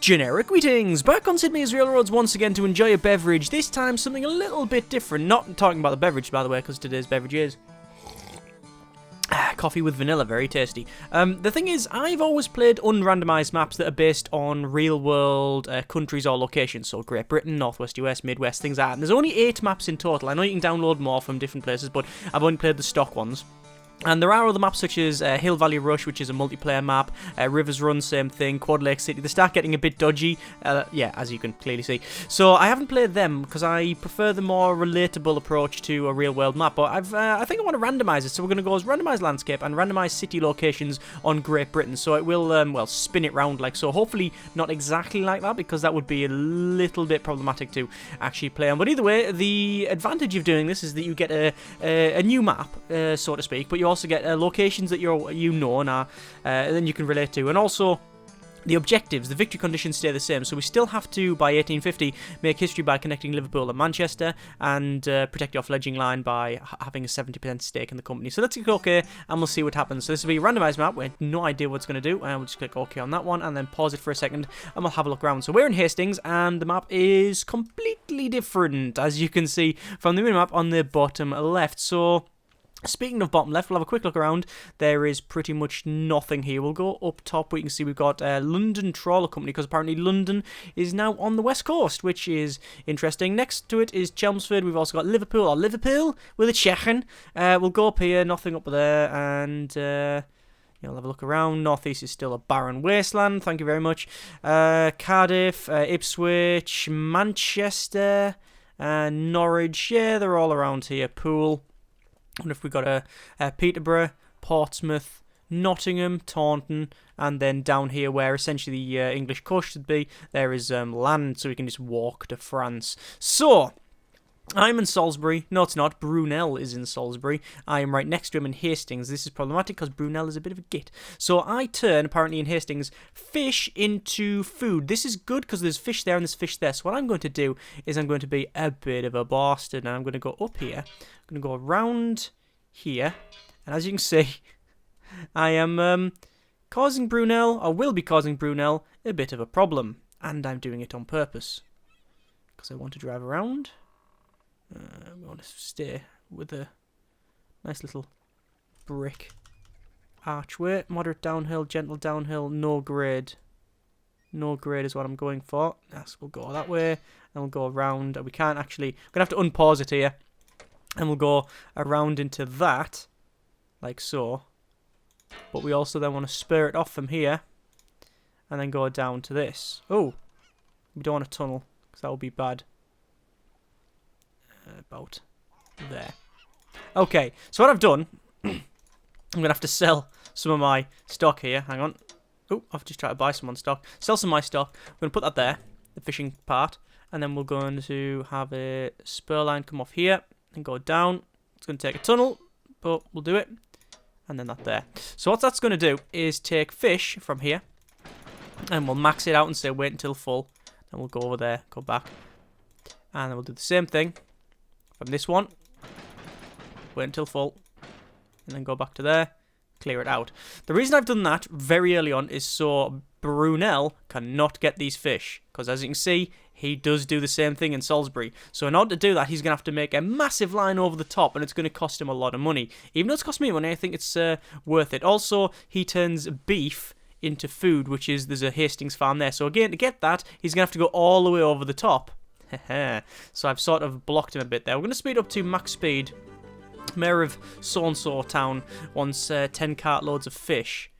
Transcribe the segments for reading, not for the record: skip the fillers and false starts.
Generic greetings! Back on Sid Meier's Railroads once again to enjoy a beverage. This time something a little bit different. Not talking about the beverage, by the way, because today's beverage is coffee with vanilla, very tasty. The thing is, I've always played unrandomized maps that are based on real-world countries or locations, so Great Britain, Northwest US, Midwest, things like that. And there's only 8 maps in total. I know you can download more from different places, but I've only played the stock ones. And there are other maps such as Hill Valley Rush, which is a multiplayer map, Rivers Run, same thing, Quad Lake City. They start getting a bit dodgy, yeah, as you can clearly see. So I haven't played them because I prefer the more relatable approach to a real-world map. But I think I want to randomise it, so we're going to go as randomised landscape and randomised city locations on Great Britain. So it will, well, spin it round like so. Hopefully not exactly like that, because that would be a little bit problematic to actually play on. But either way, the advantage of doing this is that you get a new map, so to speak, but you also get locations that you know and then you can relate to, and also the objectives, the victory conditions stay the same. So we still have to, by 1850, make history by connecting Liverpool and Manchester, and protect your fledgling line by having a 70% stake in the company. So let's click OK, and we'll see what happens. So this will be a randomised map. We have no idea what it's going to do, and we'll just click OK on that one, and then pause it for a second, and we'll have a look around. So we're in Hastings, and the map is completely different, as you can see from the map on the bottom left. So speaking of bottom left, we'll have a quick look around. There is pretty much nothing here. We'll go up top. We can see we've got London Trawler Company, because apparently London is now on the west coast, which is interesting. Next to it is Chelmsford. We've also got Liverpool with a Chechen. We'll go up here, nothing up there, and you'll have a look around. Northeast is still a barren wasteland. Thank you very much. Cardiff, Ipswich, Manchester, Norwich. Yeah, they're all around here. Poole. I wonder if we've got a Peterborough, Portsmouth, Nottingham, Taunton, and then down here where essentially the English coast should be, there is land, so we can just walk to France. So I'm in Salisbury. No, it's not. Brunel is in Salisbury. I am right next to him in Hastings. This is problematic because Brunel is a bit of a git. So I turn, apparently in Hastings, fish into food. This is good because there's fish there and there's fish there. So what I'm going to do is I'm going to be a bit of a bastard. And I'm going to go up here. I'm going to go around here. And as you can see, I am causing Brunel, or will be causing Brunel, a bit of a problem. And I'm doing it on purpose, because I want to drive around. We want to stay with a nice little brick archway. Moderate downhill, gentle downhill, no grade. No grade is what I'm going for. Yes, we'll go that way, and we'll go around. We can't actually... We're going to have to unpause it here. And we'll go around into that, like so. But we also then want to spur it off from here, and then go down to this. Oh, we don't want a tunnel, because that would be bad. About there. Okay, so what I've done, I'm going to have to sell some of my stock here. Hang on. Oh, I've just tried to buy some on stock. Sell some of my stock. I'm going to put that there, the fishing part, and then we're going to have a spur line come off here and go down. It's going to take a tunnel, but we'll do it. And then that there. So what that's going to do is take fish from here, and we'll max it out and say wait until full. Then we'll go over there, go back, and then we'll do the same thing from this one, wait until full, and then go back to there, clear it out. The reason I've done that very early on is so Brunel cannot get these fish, because as you can see, he does do the same thing in Salisbury. So in order to do that, he's going to have to make a massive line over the top, and it's going to cost him a lot of money. Even though it's cost me money, I think it's worth it. Also, he turns beef into food, which is, there's a Hastings farm there. So again, to get that, he's going to have to go all the way over the top. So I've sort of blocked him a bit there. We're going to speed up to max speed. Mayor of so-and-so town wants 10 cartloads of fish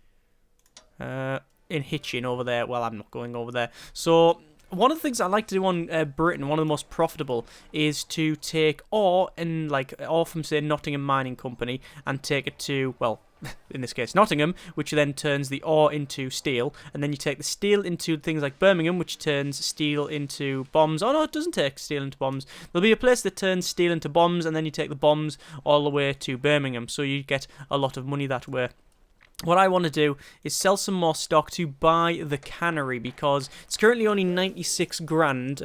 in Hitchin over there. Well, I'm not going over there. So one of the things I like to do on Britain, one of the most profitable, is to take ore from, say, Nottingham Mining Company and take it to, well, in this case Nottingham, which then turns the ore into steel, and then you take the steel into things like Birmingham, which turns steel into bombs. Oh no, it doesn't take steel into bombs. There'll be a place that turns steel into bombs, and then you take the bombs all the way to Birmingham, so you get a lot of money that way. What I want to do is sell some more stock to buy the cannery, because it's currently only 96 grand,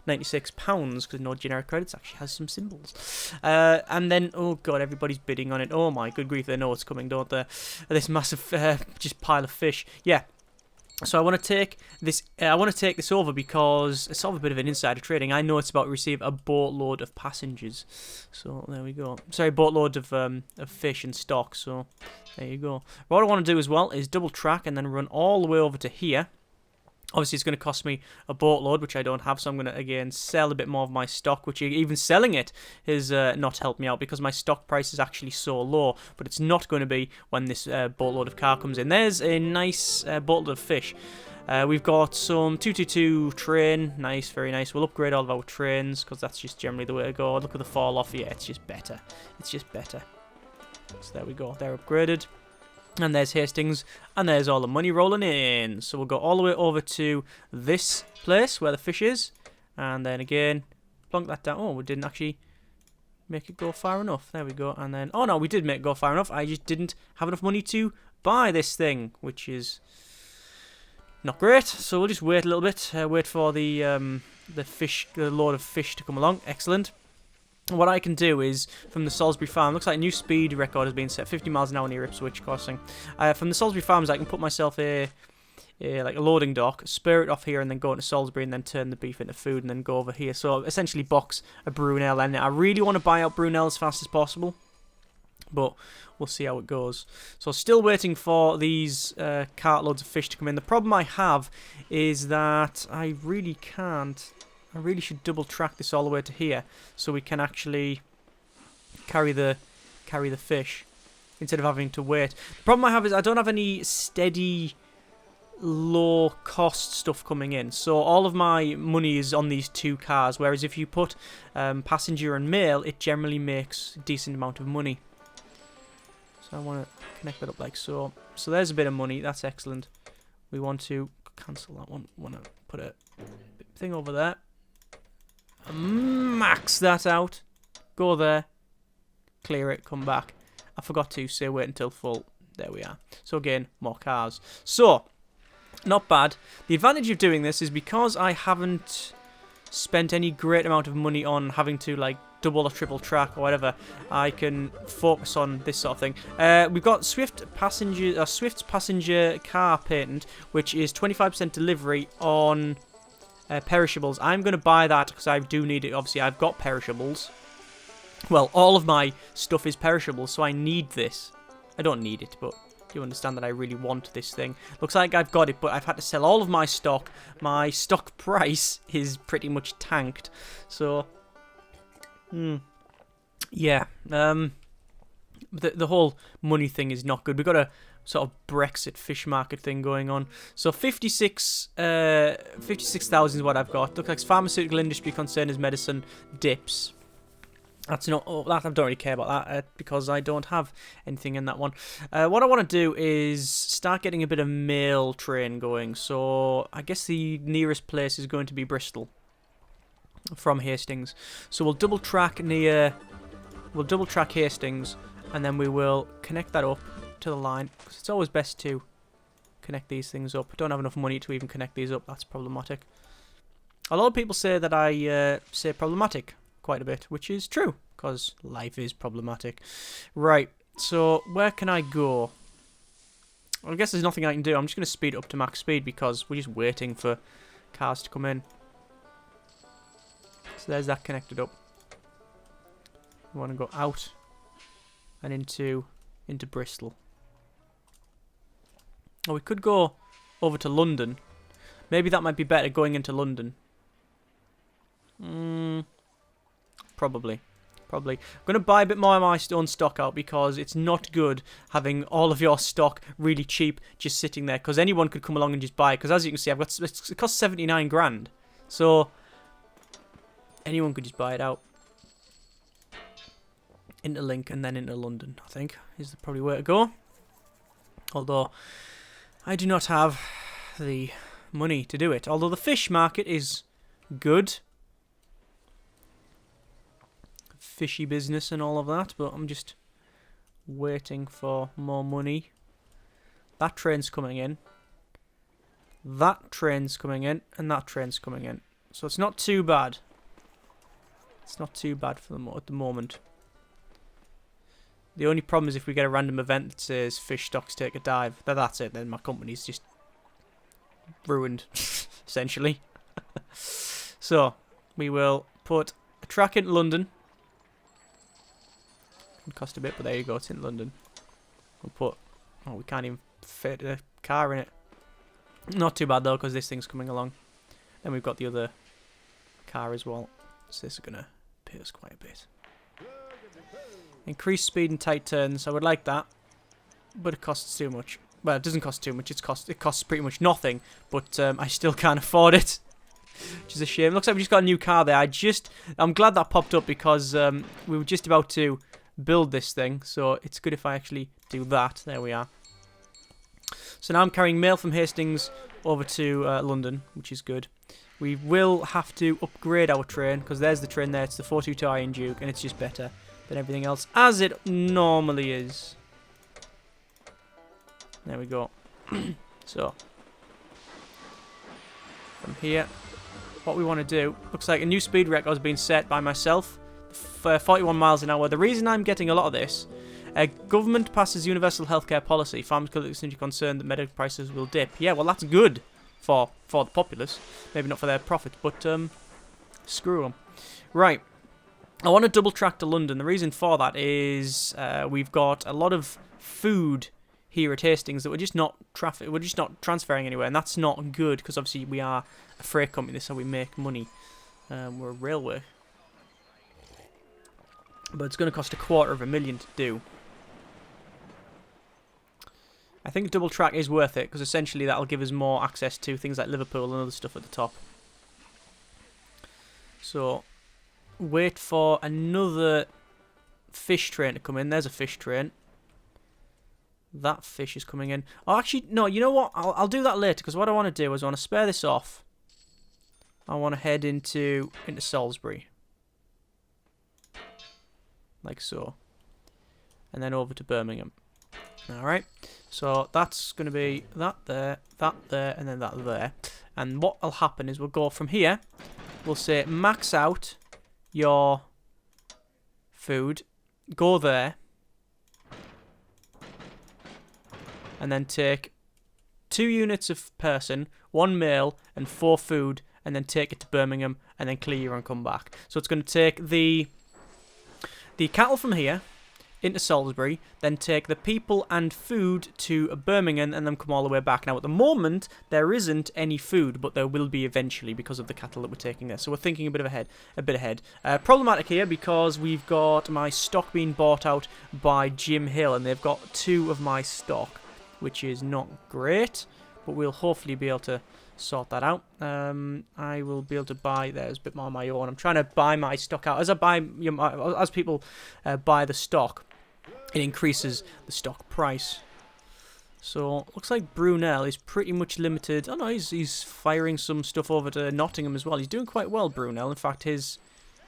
96 pounds, because no generic credits, actually has some symbols. And then, oh god, everybody's bidding on it. Oh my good grief, they know it's coming, don't they? This massive just pile of fish. Yeah. So I want to take this. I want to take this over because it's sort of a bit of an insider trading. I know it's about to receive a boatload of passengers. So there we go. Sorry, boatload of fish and stock. So there you go. What I want to do as well is double track and then run all the way over to here. Obviously, it's going to cost me a boatload, which I don't have, so I'm going to, again, sell a bit more of my stock, which even selling it has not helped me out because my stock price is actually so low, but it's not going to be when this boatload of car comes in. There's a nice boatload of fish. We've got some 222 train, nice, very nice. We'll upgrade all of our trains because that's just generally the way to go. Look at the fall off, yeah, it's just better. It's just better. So there we go, they're upgraded. And there's Hastings, and there's all the money rolling in. So we'll go all the way over to this place where the fish is. And then again, plonk that down. Oh, we didn't actually make it go far enough. There we go. And then, oh no, we did make it go far enough. I just didn't have enough money to buy this thing, which is not great. So we'll just wait a little bit. Wait for the load of fish to come along. Excellent. What I can do is, from the Salisbury Farm, looks like a new speed record has been set, 50 miles an hour near Ipswich crossing. From the Salisbury Farms, I can put myself like a loading dock, spur it off here, and then go into Salisbury, and then turn the beef into food, and then go over here. So essentially box a Brunel, and I really want to buy out Brunel as fast as possible, but we'll see how it goes. So still waiting for these cartloads of fish to come in. The problem I have is that I really can't. I really should double track this all the way to here so we can actually carry the fish instead of having to wait. The problem I have is I don't have any steady low cost stuff coming in. So all of my money is on these two cars, whereas if you put passenger and mail, it generally makes a decent amount of money. So I want to connect that up like so. So there's a bit of money. That's excellent. We want to cancel that one. Want to put a thing over there. Max that out. Go there. Clear it. Come back. I forgot to say wait until full. There we are. So again, more cars. So, not bad. The advantage of doing this is because I haven't spent any great amount of money on having to like double or triple track or whatever, I can focus on this sort of thing. We've got Swift's passenger car patent, which is 25% delivery on perishables. I'm going to buy that because I do need it. Obviously, I've got perishables. Well, all of my stuff is perishable, so I need this. I don't need it, but you understand that I really want this thing. Looks like I've got it, but I've had to sell all of my stock. My stock price is pretty much tanked. So, yeah. The whole money thing is not good. We've got a sort of Brexit fish market thing going on. So 56,000 is what I've got. Looks like pharmaceutical industry concern is medicine dips. That's not. Oh, that I don't really care about that because I don't have anything in that one. What I want to do is start getting a bit of mail train going. So I guess the nearest place is going to be Bristol from Hastings. So we'll double track near. We'll double track Hastings, and then we will connect that up to the line because it's always best to connect these things up. I don't have enough money to even connect these up. That's problematic. A lot of people say that I say problematic quite a bit, which is true because life is problematic. Right, so where can I go? Well, I guess there's nothing I can do. I'm just going to speed it up to max speed because we're just waiting for cars to come in. So there's that connected up. We want to go out and into Bristol. Or we could go over to London. Maybe that might be better going into London. Probably. I'm going to buy a bit more of my own stock out because it's not good having all of your stock really cheap just sitting there because anyone could come along and just buy it. Because as you can see, it costs 79 grand. So anyone could just buy it out. Interlink and then into London, I think, is the probably way to go. Although I do not have the money to do it. Although the fish market is good. Fishy business and all of that, but I'm just waiting for more money. That train's coming in. That train's coming in, and that train's coming in. So it's not too bad. It's not too bad for them at the moment. The only problem is if we get a random event that says fish stocks take a dive. That's it. Then my company's just ruined, essentially. So, we will put a track into London. It'll cost a bit, but there you go, it's in London. We'll put... Oh, we can't even fit a car in it. Not too bad, though, because this thing's coming along. Then we've got the other car as well. So this is going to pay us quite a bit. Increase speed and tight turns. I would like that. But it costs too much. Well, it doesn't cost too much. It costs pretty much nothing. But I still can't afford it. Which is a shame. Looks like we just got a new car there. I'm glad that popped up because we were just about to build this thing. So it's good if I actually do that. There we are. So now I'm carrying mail from Hastings over to London, which is good. We will have to upgrade our train because there's the train there. It's the 422 Iron Duke, and it's just better than everything else, as it normally is. There we go. So, from here, what we want to do, looks like a new speed record has been set by myself, 41 miles an hour. The reason I'm getting a lot of this, government passes universal healthcare policy. Farmers are concerned that medical prices will dip. Yeah, well, that's good for the populace. Maybe not for their profits, but screw them. Right. I want to double track to London. The reason for that is we've got a lot of food here at Hastings that we're just not transferring anywhere, and that's not good because obviously we are a freight company. This is how we make money. We're a railway, but it's going to cost $250,000 to do. I think double track is worth it because essentially that'll give us more access to things like Liverpool and other stuff at the top. So wait for another fish train to come in. There's a fish train. That fish is coming in. Oh, actually, no, you know what? I'll do that later because what I want to do is I want to spare this off. I want to head into Salisbury. Like so. And then over to Birmingham. Alright. So that's going to be that there, and then that there. And what will happen is we'll go from here. We'll say max out your food. Go there. And then take 2 units of person, 1 mail, and 4 food, and then take it to Birmingham, and then clear and come back. So it's going to take the cattle from here into Salisbury, then take the people and food to Birmingham, and then come all the way back. Now, at the moment, there isn't any food, but there will be eventually because of the cattle that we're taking there. So we're thinking a bit ahead. Problematic here because we've got my stock being bought out by Jim Hill, and they've got 2 of my stock, which is not great, but we'll hopefully be able to sort that out. I will be able to buy. There's a bit more on my own. I'm trying to buy my stock out as people buy the stock. It increases the stock price. So looks like Brunel is pretty much limited. Oh no, he's firing some stuff over to Nottingham as well. He's doing quite well, Brunel. In fact, his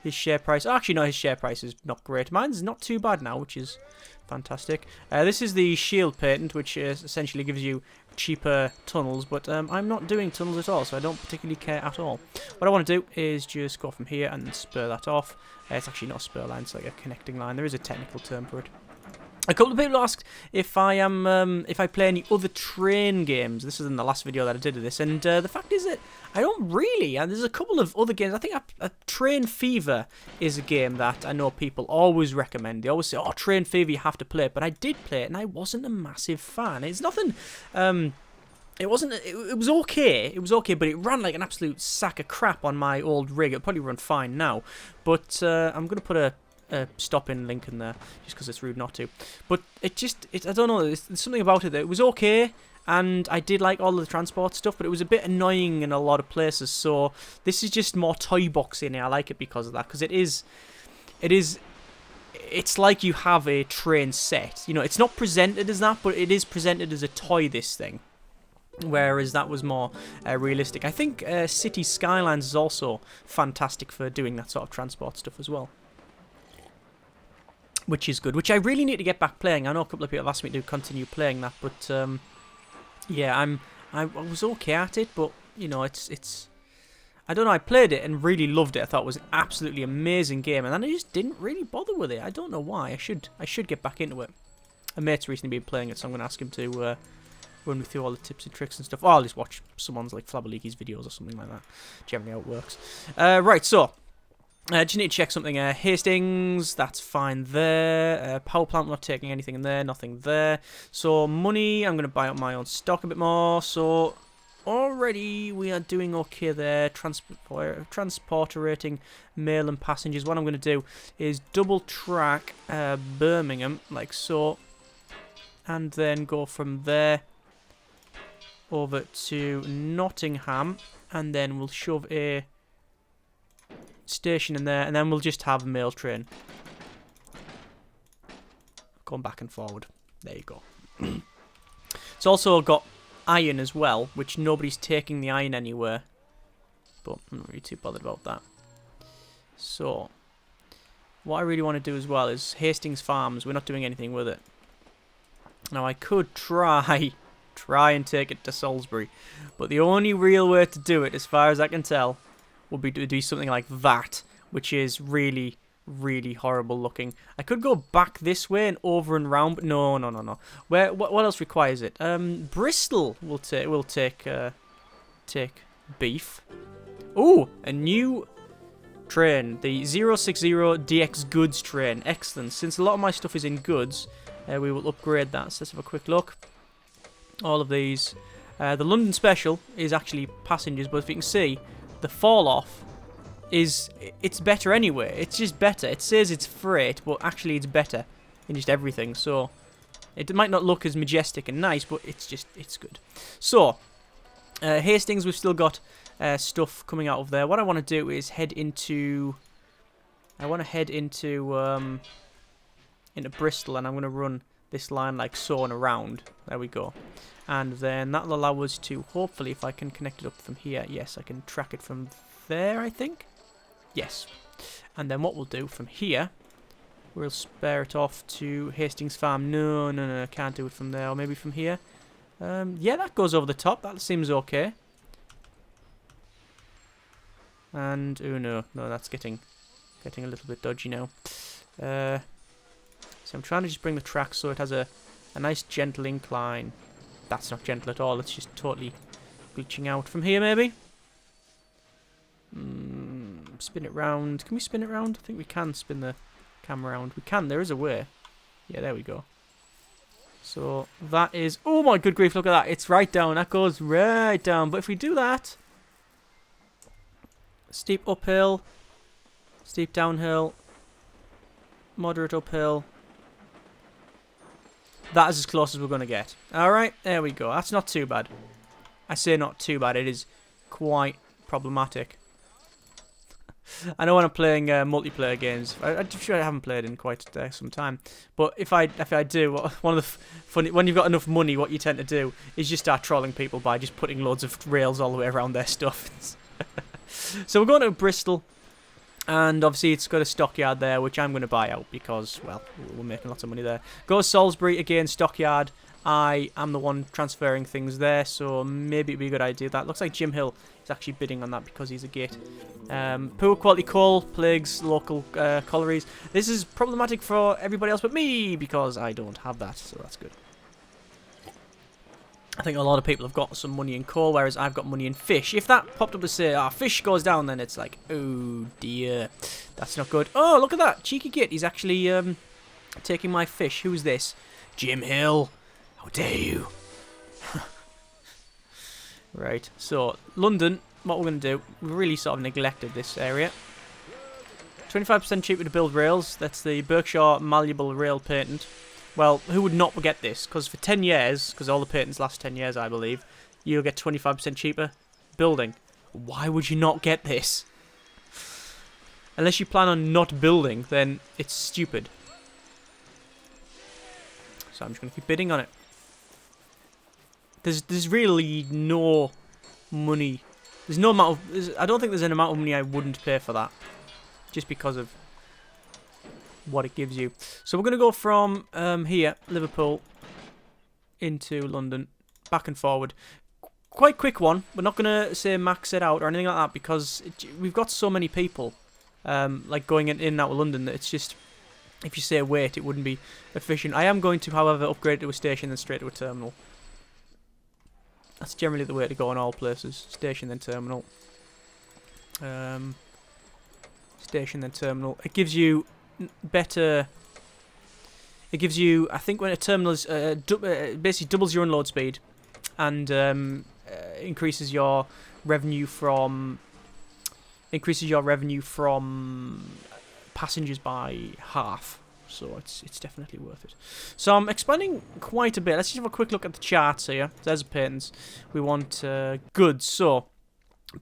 share price. Actually, no, his share price is not great. Mine's not too bad now, which is fantastic. This is the shield patent, which essentially gives you cheaper tunnels, but I'm not doing tunnels at all, so I don't particularly care at all. What I want to do is just go from here and spur that off. It's actually not a spur line, it's like a connecting line. There is a technical term for it. A couple of people asked if if I play any other train games. This is in the last video that I did of this, and the fact is that I don't really. And there's a couple of other games. I think Train Fever is a game that I know people always recommend. They always say, "Oh, Train Fever, you have to play it." But I did play it, and I wasn't a massive fan. It's nothing. It wasn't. It was okay. It was okay, but it ran like an absolute sack of crap on my old rig. It'll probably run fine now, but I'm gonna put a stop-in link in there just because it's rude not to. But I don't know, there's something about it that it was okay, and I did like all the transport stuff, but it was a bit annoying in a lot of places. So this is just more toy boxing. I like it because of that, because it's like you have a train set. You know, it's not presented as that, but it is presented as a toy, this thing. Whereas that was more realistic. I think City Skylines is also fantastic for doing that sort of transport stuff as well, which is good, which I really need to get back playing. I know a couple of people have asked me to continue playing that, but yeah, I was okay at it, but you know, it's I don't know, I played it and really loved it. I thought it was an absolutely amazing game, and then I just didn't really bother with it. I don't know why. I should get back into it. A mate's recently been playing it, so I'm going to ask him to run me through all the tips and tricks and stuff. Or I'll just watch someone's like Flabberleaky's videos or something like that. Generally how it works. Right, so just need to check something. Hastings, that's fine there. Power plant, we're not taking anything in there, nothing there. So money, I'm going to buy up my own stock a bit more. So already we are doing okay there. Transporter rating, mail and passengers. What I'm going to do is double track Birmingham, like so. And then go from there over to Nottingham. And then we'll shove a station in there, and then we'll just have a mail train going back and forward. There you go. It's also got iron as well, which nobody's taking the iron anywhere, but I'm not really too bothered about that. So what I really want to do as well is Hastings Farms. We're not doing anything with it. Now I could try and take it to Salisbury, but the only real way to do it, as far as I can tell, would be to do something like that, which is really, really horrible looking. I could go back this way and over and round, but no. What else requires it? Bristol will take beef. Ooh, a new train, the 060 DX goods train. Excellent. Since a lot of my stuff is in goods, we will upgrade that. So let's have a quick look. All of these. The London Special is actually passengers, but if you can see, the fall off it's better anyway. It's just better. It says it's freight, but actually it's better in just everything. So it might not look as majestic and nice, but it's good. So Hastings, we've still got stuff coming out of there. What I want to do is head into into Bristol, and I'm going to run this line like so and around. There we go. And then that'll allow us to, hopefully, if I can connect it up from here, yes, I can track it from there, I think. Yes. And then what we'll do from here, we'll spare it off to Hastings Farm. No, can't do it from there. Or maybe from here. Yeah, that goes over the top. That seems okay. And, oh no, that's getting a little bit dodgy now. So I'm trying to just bring the track so it has a nice gentle incline. That's not gentle at all. It's just totally glitching out. From here, maybe? Spin it round. Can we spin it round? I think we can spin the camera round. We can. There is a way. Yeah, there we go. So that is... Oh my good grief, look at that. It's right down. That goes right down. But if we do that... Steep uphill. Steep downhill. Moderate uphill. That is as close as we're going to get. Alright, there we go. That's not too bad. I say not too bad. It is quite problematic. I know when I'm playing multiplayer games, I'm sure I haven't played in quite some time. But if I do, one of the funny, when you've got enough money, what you tend to do is just start trolling people by just putting loads of rails all the way around their stuff. So we're going to Bristol. And obviously it's got a stockyard there, which I'm going to buy out because, well, we're making lots of money there. Go to Salisbury, again, stockyard. I am the one transferring things there, so maybe it'd be a good idea. That looks like Jim Hill is actually bidding on that because he's a gate. Poor quality coal plagues local collieries. This is problematic for everybody else but me because I don't have that, so that's good. I think a lot of people have got some money in coal, whereas I've got money in fish. If that popped up to say, fish goes down, then it's like, oh dear, that's not good. Oh, look at that, cheeky git. He's actually taking my fish. Who's this? Jim Hill. How dare you? Right, so London, what we're going to do, we've really sort of neglected this area. 25% cheaper to build rails. That's the Berkshire Malleable Rail Patent. Well, who would not get this? Because for 10 years, because all the patents last 10 years, I believe, you'll get 25% cheaper building. Why would you not get this? Unless you plan on not building, then it's stupid. So I'm just going to keep bidding on it. There's really no money. There's no amount of... I don't think there's an amount of money I wouldn't pay for that. Just because of what it gives you. So we're going to go from here, Liverpool, into London, back and forward. Quite quick one. We're not going to say max it out or anything like that because we've got so many people like going in and out of London that it's just, if you say wait, it wouldn't be efficient. I am going to, however, upgrade to a station and straight to a terminal. That's generally the way to go in all places. Station then terminal. Station then terminal. It gives you better. It gives you, I think, when a terminal is basically doubles your unload speed, and increases your revenue from passengers by half. So it's definitely worth it. So I'm expanding quite a bit. Let's just have a quick look at the charts here. There's the patents. We want goods. So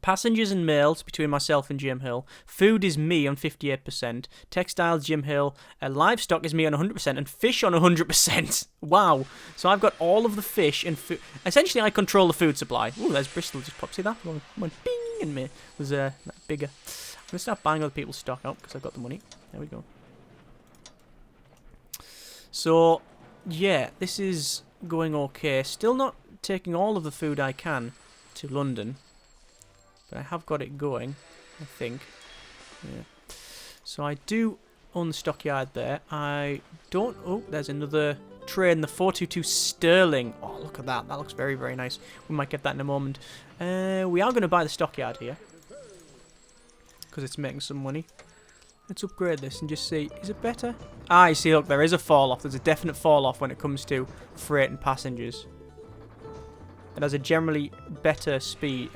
passengers and mails between myself and Jim Hill. Food is me on 58%. Textiles, Jim Hill. Livestock is me on 100%. And fish on 100%. Wow. So I've got all of the fish and food. Essentially, I control the food supply. Ooh, there's Bristol just popped. See that? Went bing and me was bigger. I'm going to start buying other people's stock out because I've got the money. There we go. So, yeah, this is going okay. Still not taking all of the food I can to London. But I have got it going, I think. Yeah. So I do own the stockyard there. I don't... Oh, there's another train, the 422 Sterling. Oh, look at that. That looks very, very nice. We might get that in a moment. We are going to buy the stockyard here. Because it's making some money. Let's upgrade this and just see. Is it better? Ah, you see, look, there is a fall-off. There's a definite fall-off when it comes to freight and passengers. It has a generally better speed.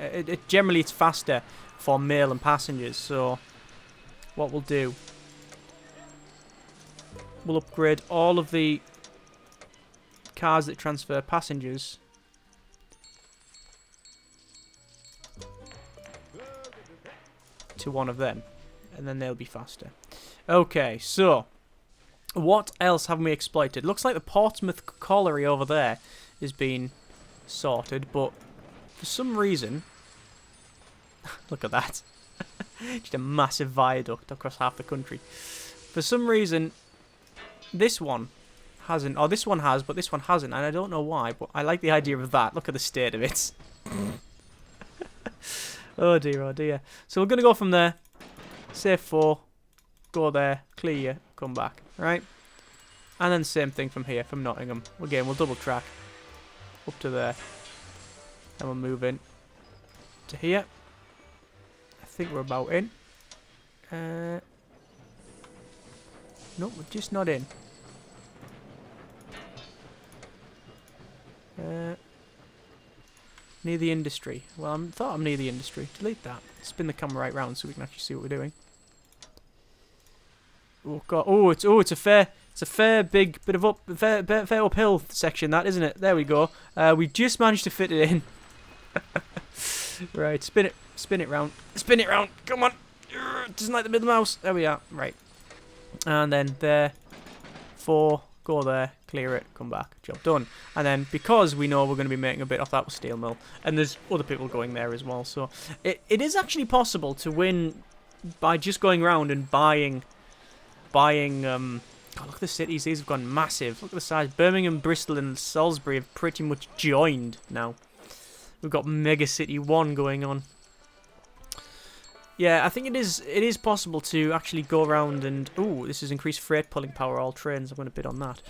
Generally, it's faster for mail and passengers. So, what we'll do, we'll upgrade all of the cars that transfer passengers to one of them. And then they'll be faster. Okay, so what else haven't we exploited? Looks like the Portsmouth Colliery over there is being sorted, but for some reason, look at that. Just a massive viaduct across half the country. For some reason, this one hasn't. Or this one has, but this one hasn't, and I don't know why, but I like the idea of that. Look at the state of it. Oh dear, oh dear. So we're going to go from there. Save 4, go there, clear, come back, right? And then same thing from here, from Nottingham. Again, we'll double track up to there. And we'll move in to here. I think we're about in. No, we're just not in. Near the industry. Well, I thought I'm near the industry. Delete that. Spin the camera right round so we can actually see what we're doing. Oh god! Oh, it's a fair big bit of fair uphill section, that, isn't it? There we go. We just managed to fit it in. Right, spin it round, Come on! Doesn't like the middle mouse. There we are. Right, and then there, 4. Go there, clear it, come back, job done. And then, because we know we're going to be making a bit off that steel mill, and there's other people going there as well, so it is actually possible to win by just going around and buying, God, look at the cities, these have gone massive. Look at the size. Birmingham, Bristol, and Salisbury have pretty much joined now. We've got Mega City 1 going on. Yeah, I think it is possible to actually go around and... Ooh, this is increased freight pulling power, all trains. I'm going to bid on that.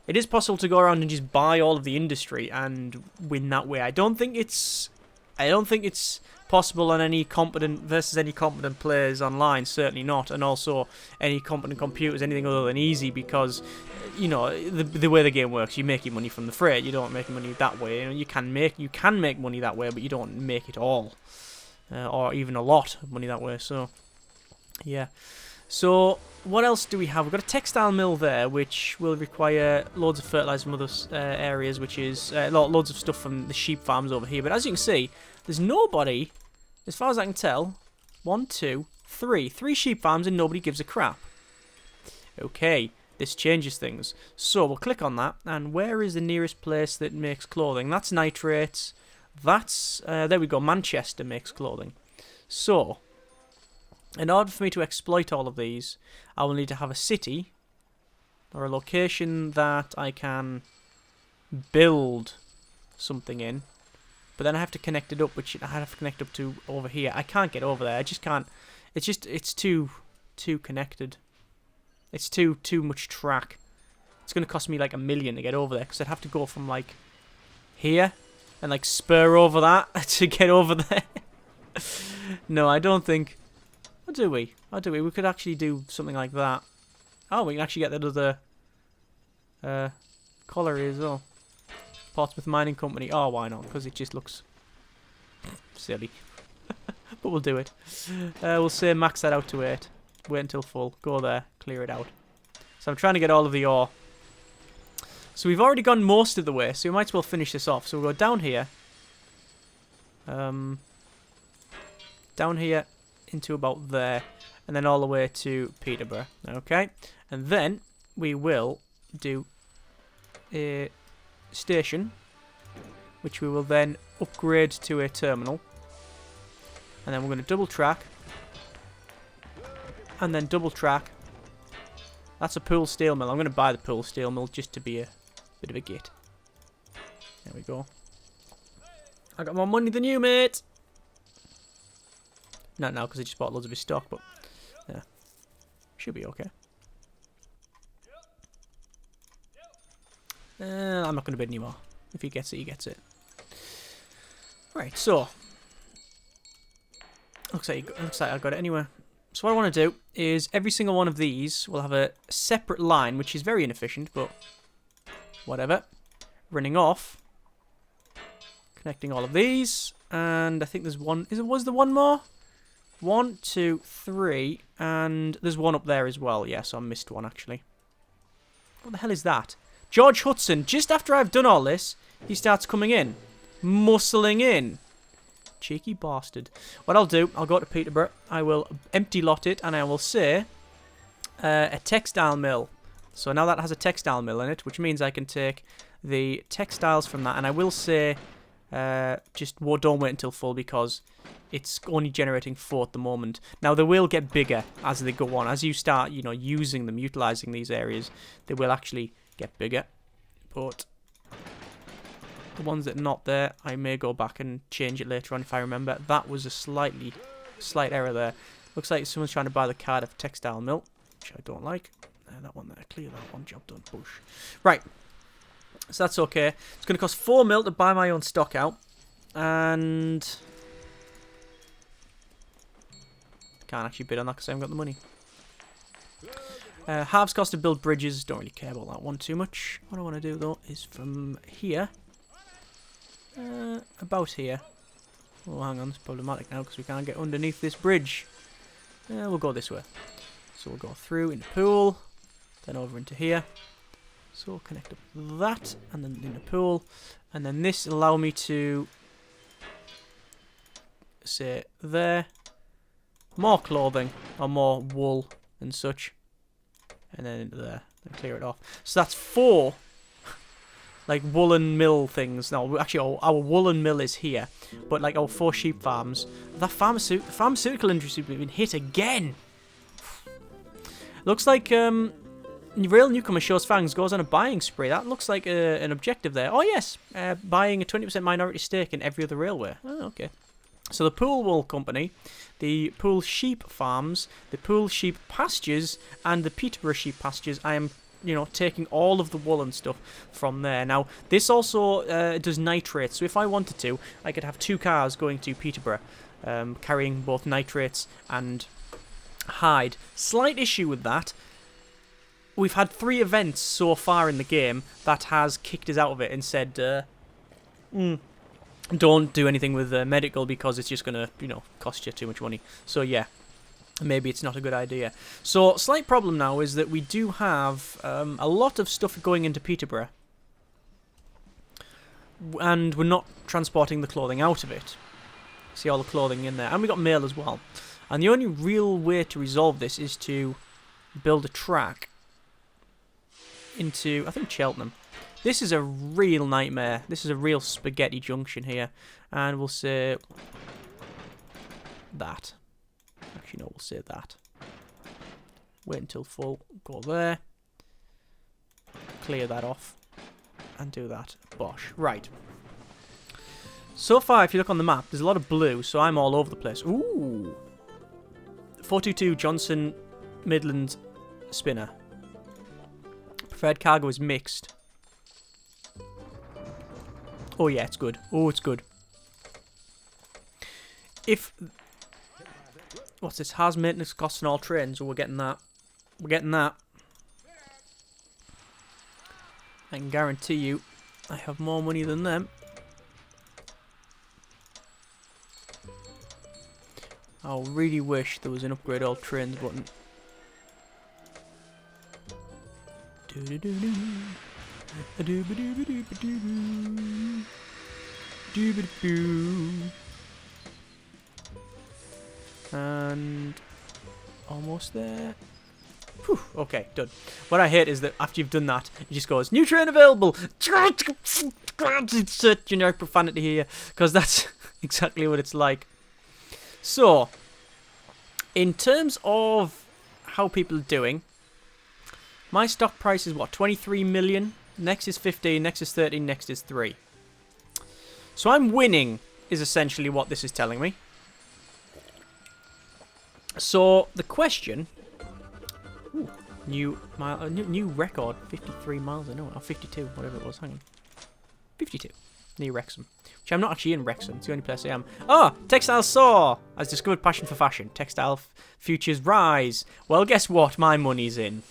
It is possible to go around and just buy all of the industry and win that way. I don't think it's possible on any competent versus any competent players online. Certainly not. And also any competent computers, anything other than easy, because, you know, the way the game works, you make your money from the freight. You don't make money that way. You know, you can make money that way, but you don't make it all. Or even a lot of money that way, so yeah. So what else do we have? We've got a textile mill there, which will require loads of fertilizer from other areas, which is loads of stuff from the sheep farms over here. But as you can see, there's nobody, as far as I can tell. 1, 2, 3 sheep farms, and nobody gives a crap. Okay, this changes things. So we'll click on that, and where is the nearest place that makes clothing? That's nitrates. That's, there we go, Manchester makes clothing. So, in order for me to exploit all of these, I will need to have a city, or a location that I can build something in. But then I have to connect it up, which I have to connect up to over here. I can't get over there, I just can't, it's too connected. It's too much track. It's going to cost me like $1 million to get over there, because I'd have to go from like here and like spur over that to get over there. No, I don't think. Or do we? Or do we? We could actually do something like that. Oh, we can actually get that other colliery as well. Portsmouth Mining Company. Oh, why not? Because it just looks silly. But we'll do it. We'll say max that out to 8. Wait until full. Go there. Clear it out. So I'm trying to get all of the ore. So we've already gone most of the way, so we might as well finish this off. So we'll go down here. Down here into about there. And then all the way to Peterborough. Okay. And then we will do a station, which we will then upgrade to a terminal. And then we're going to double track. And then double track. That's a pool steel mill. I'm going to buy the pool steel mill just to be a bit of a git. There we go. I got more money than you, mate. Not now, because I just bought loads of his stock, but yeah, should be okay. I'm not going to bid anymore. If he gets it, he gets it. Right, so looks like I got it anyway. So what I want to do is every single one of these will have a separate line, which is very inefficient, but whatever. Running off, connecting all of these, and I think there's one. Was there one more? 1, 2, 3, and there's one up there as well. Yeah, so I missed one actually. What the hell is that? George Hudson. Just after I've done all this, he starts coming in, muscling in. Cheeky bastard. What I'll do, I'll go to Peterborough, I will empty lot it, and I will say a textile mill. So now that has a textile mill in it, which means I can take the textiles from that, and I will say don't wait until full because it's only generating 4 at the moment. Now they will get bigger as they go on. As you start, using them, utilizing these areas, they will actually get bigger. But the ones that are not there, I may go back and change it later on if I remember. That was a slight error there. Looks like someone's trying to buy the Cardiff textile mill, which I don't like. That one there, clear that one, job done, push. Right, so that's okay. It's going to cost 4 mil to buy my own stock out, and can't actually bid on that because I haven't got the money. Halves cost to build bridges, don't really care about that one too much. What I want to do though is from here, about here. Oh, hang on, it's problematic now because we can't get underneath this bridge. We'll go this way. So we'll go through into pool, then over into here. So we'll connect up that, and then in the pool, and then this will allow me to say there. More clothing, or more wool and such. And then into there, then clear it off. So that's 4 like woolen mill things. No, actually our woolen mill is here, but like our 4 sheep farms. The pharmaceutical industry has been hit again. Looks like Real Newcomer Shows Fangs goes on a buying spree. That looks like an objective there. Oh yes, buying a 20% minority stake in every other railway. Oh, okay. So the Pool Wool Company, the Pool Sheep Farms, the Pool Sheep Pastures, and the Peterborough Sheep Pastures, I am, taking all of the wool and stuff from there. Now, this also does nitrates, so if I wanted to, I could have 2 cars going to Peterborough, carrying both nitrates and hide. Slight issue with that. We've had 3 events so far in the game that has kicked us out of it and said, don't do anything with medical because it's just going to, cost you too much money. So yeah, maybe it's not a good idea. So slight problem now is that we do have a lot of stuff going into Peterborough. And we're not transporting the clothing out of it. See all the clothing in there. And we got mail as well. And the only real way to resolve this is to build a track into, I think, Cheltenham. This is a real nightmare. This is a real spaghetti junction here. And we'll say that. Actually, no, we'll say that. Wait until full. Go there. Clear that off. And do that. Bosh. Right. So far, if you look on the map, there's a lot of blue, so I'm all over the place. Ooh. 422 Johnson Midland Spinner. Preferred cargo is mixed. Oh, yeah, it's good. Oh, it's good. If... What's this? Has maintenance costs on all trains. Oh, we're getting that. We're getting that. I can guarantee you I have more money than them. I really wish there was an upgrade all trains button. And almost there. Whew, okay, done. What I hate is that after you've done that, it just goes, new train available! It's generic profanity here, because that's exactly what it's like. So, in terms of how people are doing, my stock price is what, 23 million? Next is 15, next is 13, next is 3. So I'm winning, is essentially what this is telling me. So, the question... Ooh, new record, 53 miles an hour, or 52, whatever it was, hang on. 52, near Wrexham. Which I'm not actually in Wrexham, it's the only place I am. Ah, Textile Saw has discovered passion for fashion. Textile futures rise. Well, guess what my money's in?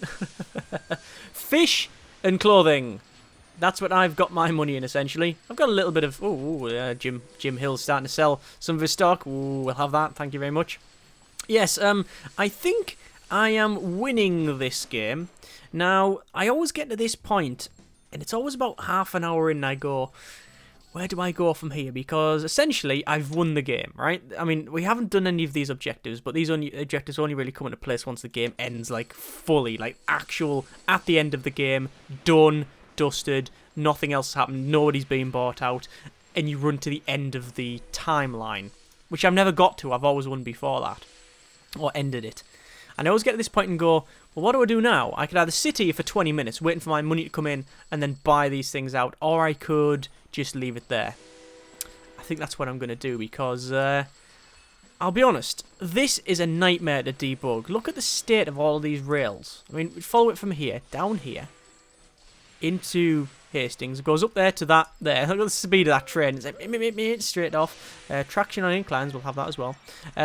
Fish and clothing. That's what I've got my money in, essentially. I've got a little bit of... Jim Hill's starting to sell some of his stock. Ooh, we'll have that, thank you very much. Yes, I think I am winning this game. Now, I always get to this point, and it's always about half an hour in, and I go, where do I go from here? Because, essentially, I've won the game, right? I mean, we haven't done any of these objectives, but these objectives only really come into place once the game ends, like, fully, like, actual, at the end of the game, done, dusted, nothing else has happened, nobody's been bought out, and you run to the end of the timeline, which I've never got to, I've always won before that. Or ended it. And I always get to this point and go, well, what do I do now? I could either sit here for 20 minutes waiting for my money to come in and then buy these things out, or I could just leave it there. I think that's what I'm going to do because, I'll be honest, this is a nightmare to debug. Look at the state of all of these rails. I mean, follow it from here, down here, into Hastings. It goes up there to that there. Look at the speed of that train. It's straight off. Traction on inclines, we'll have that as well.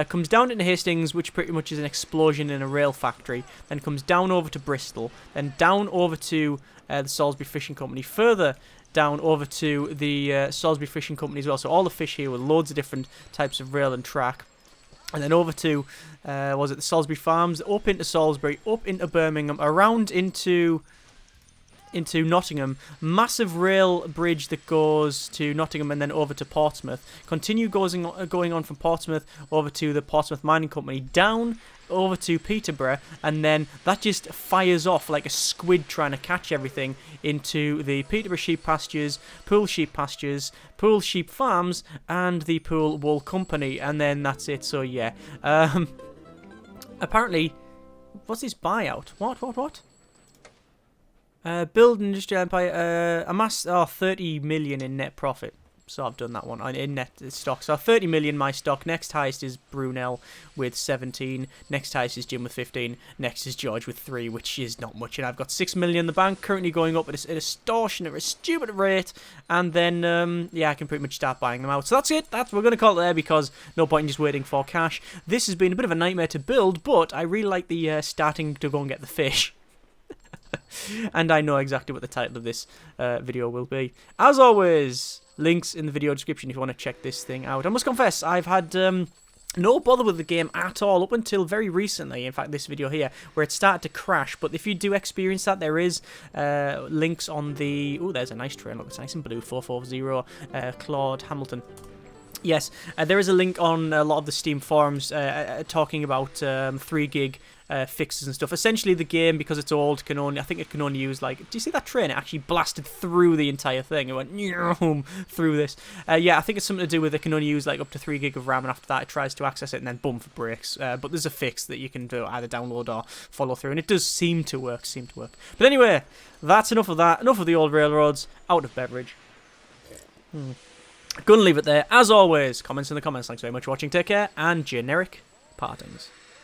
Comes down into Hastings, which pretty much is an explosion in a rail factory. Then comes down over to Bristol. Then down over to the Salisbury Fishing Company. Further down over to the Salisbury Fishing Company as well. So all the fish here with loads of different types of rail and track. And then over to, the Salisbury Farms, up into Salisbury, up into Birmingham, around into Nottingham, massive rail bridge that goes to Nottingham and then over to Portsmouth. Continue going on from Portsmouth over to the Portsmouth Mining Company, down over to Peterborough, and then that just fires off like a squid trying to catch everything into the Peterborough sheep pastures, Poole sheep pastures, Poole sheep farms, and the Poole Wool Company, and then that's it. So yeah, apparently, what's this buyout? What? Build an industrial empire, amass 30 million in net profit. So I've done that one in net stock. So 30 million my stock. Next highest is Brunel with 17. Next highest is Jim with 15. Next is George with 3, which is not much. And I've got 6 million in the bank, currently going up at a extortionate, a stupid rate. And then, yeah, I can pretty much start buying them out. So that's it. We're going to call it there because no point in just waiting for cash. This has been a bit of a nightmare to build, but I really like the starting to go and get the fish. And I know exactly what the title of this video will be. As always, links in the video description if you want to check this thing out. I must confess, I've had no bother with the game at all up until very recently. In fact, this video here, where it started to crash. But if you do experience that, there is links on the... Oh, there's a nice train. Look, it's nice and blue. 440 Claude Hamilton. Yes, there is a link on a lot of the Steam forums talking about 3 gig fixes and stuff. Essentially, the game, because it's old, I think it can only use, like... Do you see that train? It actually blasted through the entire thing. It went through this. Yeah, I think it's something to do with it can only use, like, up to 3 gig of RAM, and after that, it tries to access it, and then boom, for breaks. But there's a fix that you can do, either download or follow through, and it does seem to work, But anyway, that's enough of that. Enough of the old railroads. Out of Beverage. Gonna leave it there. As always, comments in the comments. Thanks very much for watching. Take care, and generic partings.